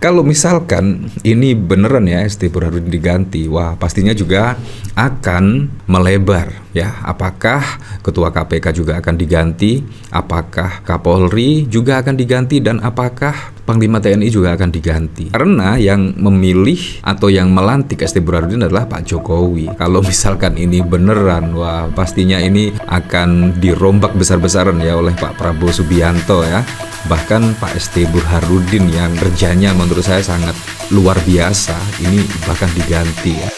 Kalau misalkan ini beneran ya ST Burhanuddin diganti, wah pastinya juga akan melebar ya. Apakah Ketua KPK juga akan diganti? Apakah Kapolri juga akan diganti? Dan apakah Panglima TNI juga akan diganti? Karena yang memilih atau yang melantik ST Burhanuddin adalah Pak Jokowi. Kalau misalkan ini beneran, wah pastinya ini akan dirombak besar-besaran ya oleh Pak Prabowo Subianto ya. Bahkan Pak ST Burhanuddin yang kerjanya menurut saya sangat luar biasa, ini bahkan diganti ya.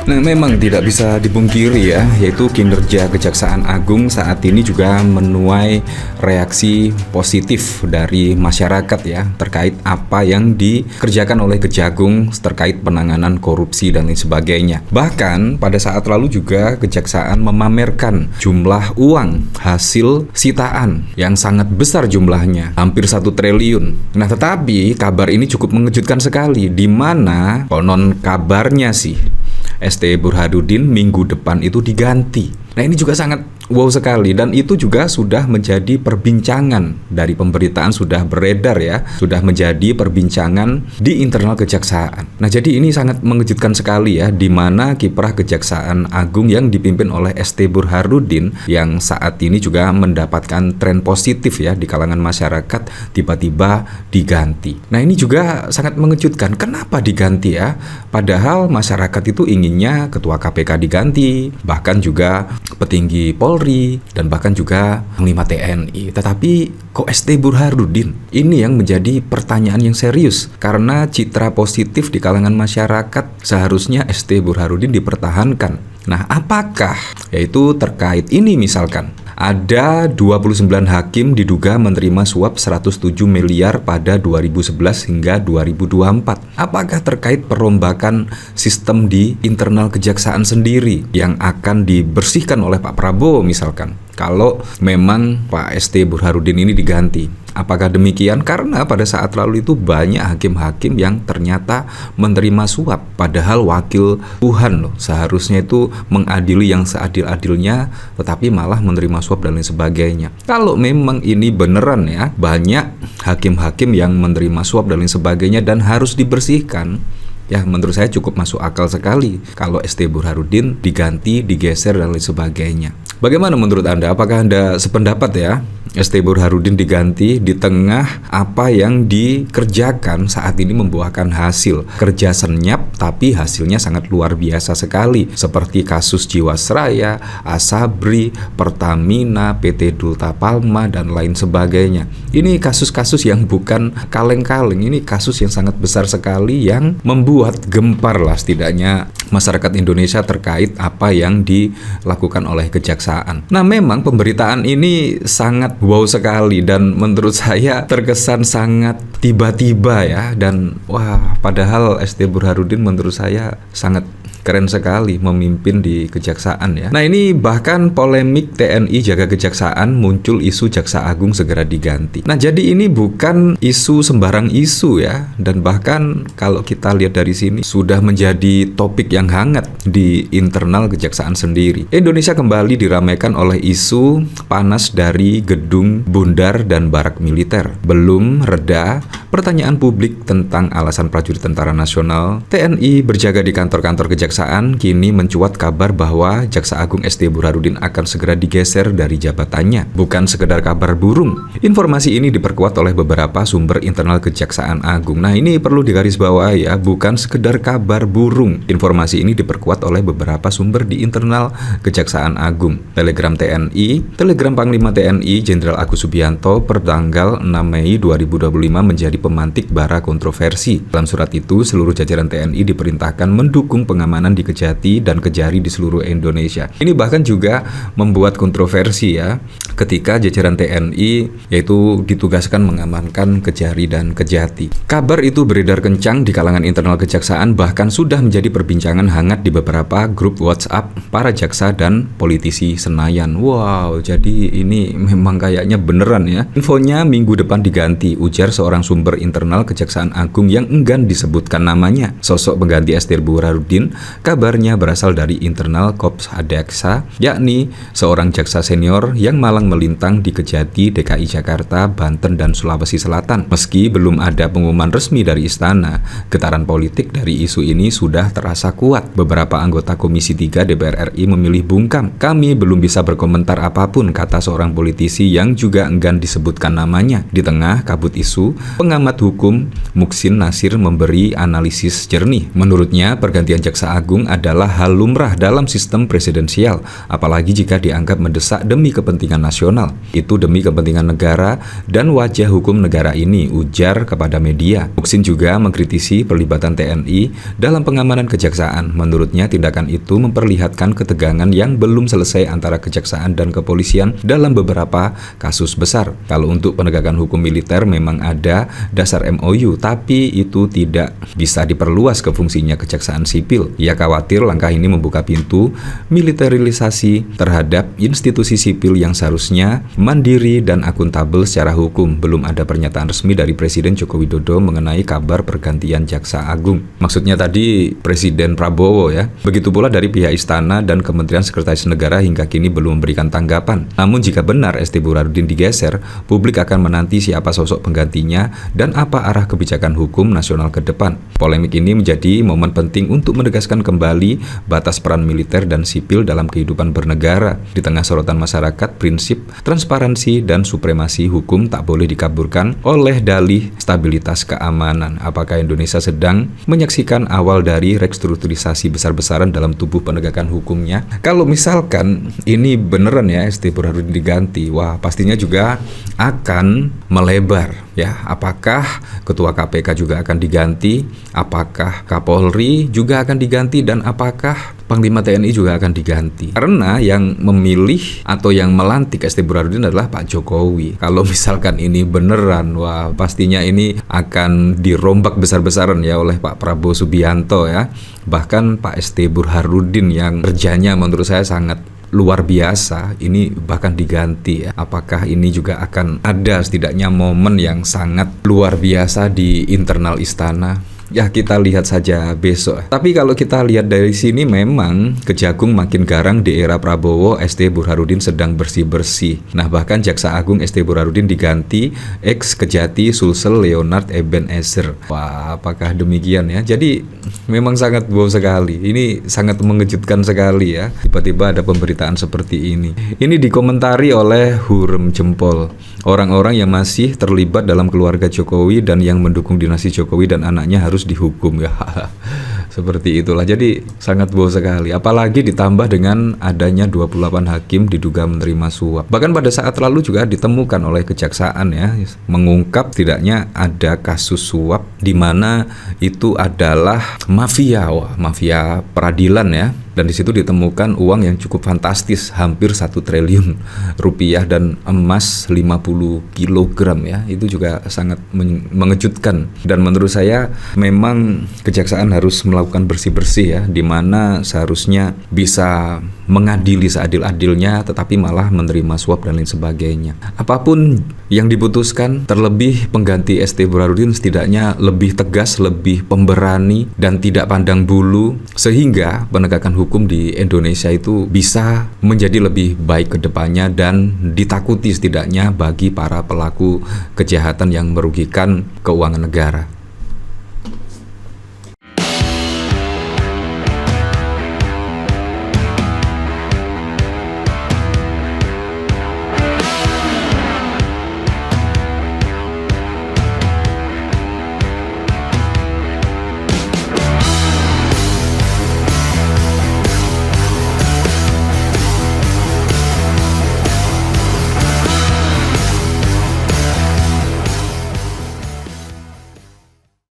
Nah, memang tidak bisa dipungkiri ya, yaitu kinerja Kejaksaan Agung saat ini juga menuai reaksi positif dari masyarakat ya, terkait apa yang dikerjakan oleh Kejagung terkait penanganan korupsi dan lain sebagainya. Bahkan pada saat lalu juga Kejaksaan memamerkan jumlah uang hasil sitaan yang sangat besar jumlahnya, hampir 1 triliun. Nah, tetapi kabar ini cukup mengejutkan sekali, di mana konon kabarnya sih ST Burhanuddin minggu depan itu diganti. Nah, ini juga sangat wow sekali, dan itu juga sudah menjadi perbincangan dari pemberitaan, sudah beredar ya, sudah menjadi perbincangan di internal Kejaksaan. Nah, jadi ini sangat mengejutkan sekali ya, di mana kiprah Kejaksaan Agung yang dipimpin oleh ST Burhanuddin yang saat ini juga mendapatkan tren positif ya di kalangan masyarakat, tiba-tiba diganti. Nah, ini juga sangat mengejutkan. Kenapa diganti ya? Padahal masyarakat itu inginnya Ketua KPK diganti, bahkan juga petinggi Polri, dan bahkan juga Panglima TNI. Tetapi kok ST Burhanuddin? Ini yang menjadi pertanyaan yang serius, karena citra positif di kalangan masyarakat seharusnya ST Burhanuddin dipertahankan. Nah, apakah yaitu terkait ini, misalkan ada 29 hakim diduga menerima suap 107 miliar pada 2011 hingga 2024. Apakah terkait perombakan sistem di internal Kejaksaan sendiri yang akan dibersihkan oleh Pak Prabowo misalkan, kalau memang Pak ST Burhanuddin ini diganti? Apakah demikian? Karena pada saat lalu itu banyak hakim-hakim yang ternyata menerima suap, padahal wakil Tuhan loh, seharusnya itu mengadili yang seadil-adilnya, tetapi malah menerima suap dan lain sebagainya. Kalau memang ini beneran ya, banyak hakim-hakim yang menerima suap dan lain sebagainya dan harus dibersihkan, ya menurut saya cukup masuk akal sekali kalau ST Burhanuddin diganti, digeser dan lain sebagainya. Bagaimana menurut Anda? Apakah Anda sependapat ya ST Burhanuddin diganti di tengah apa yang dikerjakan saat ini membuahkan hasil kerja senyap, tapi hasilnya sangat luar biasa sekali, seperti kasus Jiwasraya, Asabri, Pertamina, PT Dulta Palma dan lain sebagainya. Ini kasus-kasus yang bukan kaleng-kaleng, ini kasus yang sangat besar sekali yang membuat gempar lah setidaknya masyarakat Indonesia terkait apa yang dilakukan oleh Kejaksaan. Nah, memang pemberitaan ini sangat wow sekali dan menurut saya terkesan sangat tiba-tiba ya, dan wah, padahal ST Burhanuddin menurut saya sangat keren sekali memimpin di Kejaksaan ya. Nah, ini bahkan polemik TNI jaga Kejaksaan, muncul isu Jaksa Agung segera diganti. Nah, jadi ini bukan isu sembarang isu ya, dan bahkan kalau kita lihat dari sini sudah menjadi topik yang hangat di internal Kejaksaan sendiri. Indonesia kembali diramaikan oleh isu panas dari gedung Bundar dan Barak Militer. Belum reda pertanyaan publik tentang alasan prajurit Tentara Nasional TNI berjaga di kantor-kantor Kejaksaan. Kini mencuat kabar bahwa Jaksa Agung ST Burhanuddin akan segera digeser dari jabatannya. Bukan sekedar kabar burung. Informasi ini diperkuat oleh beberapa sumber internal Kejaksaan Agung. Nah, ini perlu digarisbawahi ya, bukan sekedar kabar burung. Informasi ini diperkuat oleh beberapa sumber di internal Kejaksaan Agung. Telegram TNI, Telegram Panglima TNI Jenderal Agus Subianto per tanggal 6 Mei 2025 menjadi pemantik bara kontroversi. Dalam surat itu, seluruh jajaran TNI diperintahkan mendukung pengamanan di Kejati dan Kejari di seluruh Indonesia. Ini bahkan juga membuat kontroversi ya, ketika jajaran TNI yaitu ditugaskan mengamankan Kejari dan Kejati. Kabar itu beredar kencang di kalangan internal Kejaksaan, bahkan sudah menjadi perbincangan hangat di beberapa grup WhatsApp para jaksa dan politisi Senayan. Wow, jadi ini memang kayaknya beneran ya. Infonya minggu depan diganti, ujar seorang sumber sumber internal Kejaksaan Agung yang enggan disebutkan namanya. Sosok pengganti Esti Burhanuddin kabarnya berasal dari internal Korps Adaksa, yakni seorang jaksa senior yang malang melintang di Kejati, DKI Jakarta, Banten, dan Sulawesi Selatan. Meski belum ada pengumuman resmi dari istana, getaran politik dari isu ini sudah terasa kuat. Beberapa anggota Komisi 3 DPR RI memilih bungkam. Kami belum bisa berkomentar apapun, kata seorang politisi yang juga enggan disebutkan namanya. Di tengah kabut isu, pengamat hukum Muksin Nasir memberi analisis jernih. Menurutnya, pergantian Jaksa Agung adalah hal lumrah dalam sistem presidensial, apalagi jika dianggap mendesak demi kepentingan nasional. Itu demi kepentingan negara dan wajah hukum negara ini, ujar kepada media. Muksin juga mengkritisi pelibatan TNI dalam pengamanan kejaksaan. Menurutnya, tindakan itu memperlihatkan ketegangan yang belum selesai antara kejaksaan dan kepolisian dalam beberapa kasus besar. Kalau untuk penegakan hukum militer memang ada dasar MOU, tapi itu tidak bisa diperluas ke fungsinya kejaksaan sipil. Ia khawatir langkah ini membuka pintu militerisasi terhadap institusi sipil yang seharusnya mandiri dan akuntabel secara hukum. Belum ada pernyataan resmi dari Presiden Joko Widodo mengenai kabar pergantian Jaksa Agung. Maksudnya tadi Presiden Prabowo ya. Begitu pula dari pihak istana dan Kementerian Sekretaris Negara hingga kini belum memberikan tanggapan. Namun jika benar Esti Burhanuddin digeser, publik akan menanti siapa sosok penggantinya dan apa arah kebijakan hukum nasional ke depan. Polemik ini menjadi momen penting untuk menegaskan kembali batas peran militer dan sipil dalam kehidupan bernegara. Di tengah sorotan masyarakat, prinsip transparansi dan supremasi hukum tak boleh dikaburkan oleh dalih stabilitas keamanan. Apakah Indonesia sedang menyaksikan awal dari restrukturisasi besar-besaran dalam tubuh penegakan hukumnya? Kalau misalkan ini beneran ya Esti Burhanuddin diganti, wah pastinya juga akan melebar ya. Apakah Ketua KPK juga akan diganti? Apakah Kapolri juga akan diganti? Dan apakah Panglima TNI juga akan diganti? Karena yang memilih atau yang melantik Esti Burhanuddin adalah Pak Jokowi. Kalau misalkan ini beneran, wah pastinya ini akan dirombak besar-besaran ya oleh Pak Prabowo Subianto ya. Bahkan Pak Esti Burhanuddin yang kerjanya menurut saya sangat luar biasa, ini bahkan diganti ya. Apakah ini juga akan ada setidaknya momen yang sangat luar biasa di internal istana? Ya kita lihat saja besok. Tapi kalau kita lihat dari sini memang Kejagung makin garang di era Prabowo. Esti Burhanuddin sedang bersih-bersih. Nah bahkan Jaksa Agung Esti Burhanuddin diganti ex Kejati Sulsel Leonard Ebenezer. Wah apakah demikian ya? Jadi memang sangat wow sekali. Ini sangat mengejutkan sekali ya. Tiba-tiba ada pemberitaan seperti ini. Ini dikomentari oleh Hurem Jempol. Orang-orang yang masih terlibat dalam keluarga Jokowi dan yang mendukung dinasti Jokowi dan anaknya harus dihukum ya. Seperti itulah. Jadi sangat wow sekali. Apalagi ditambah dengan adanya 28 hakim diduga menerima suap. Bahkan pada saat lalu juga ditemukan oleh kejaksaan ya, mengungkap tidaknya ada kasus suap di mana itu adalah mafia, mafia peradilan ya. Dan di situ ditemukan uang yang cukup fantastis, hampir 1 triliun rupiah dan emas 50 kg ya. Itu juga sangat mengejutkan. Dan menurut saya memang kejaksaan harus melakukan bersih-bersih ya, di mana seharusnya bisa mengadili seadil-adilnya tetapi malah menerima suap dan lain sebagainya. Apapun yang diputuskan, terlebih pengganti Esti Burhanuddin setidaknya lebih tegas, lebih pemberani dan tidak pandang bulu, sehingga penegakan hukum di Indonesia itu bisa menjadi lebih baik ke depannya dan ditakuti setidaknya bagi para pelaku kejahatan yang merugikan keuangan negara.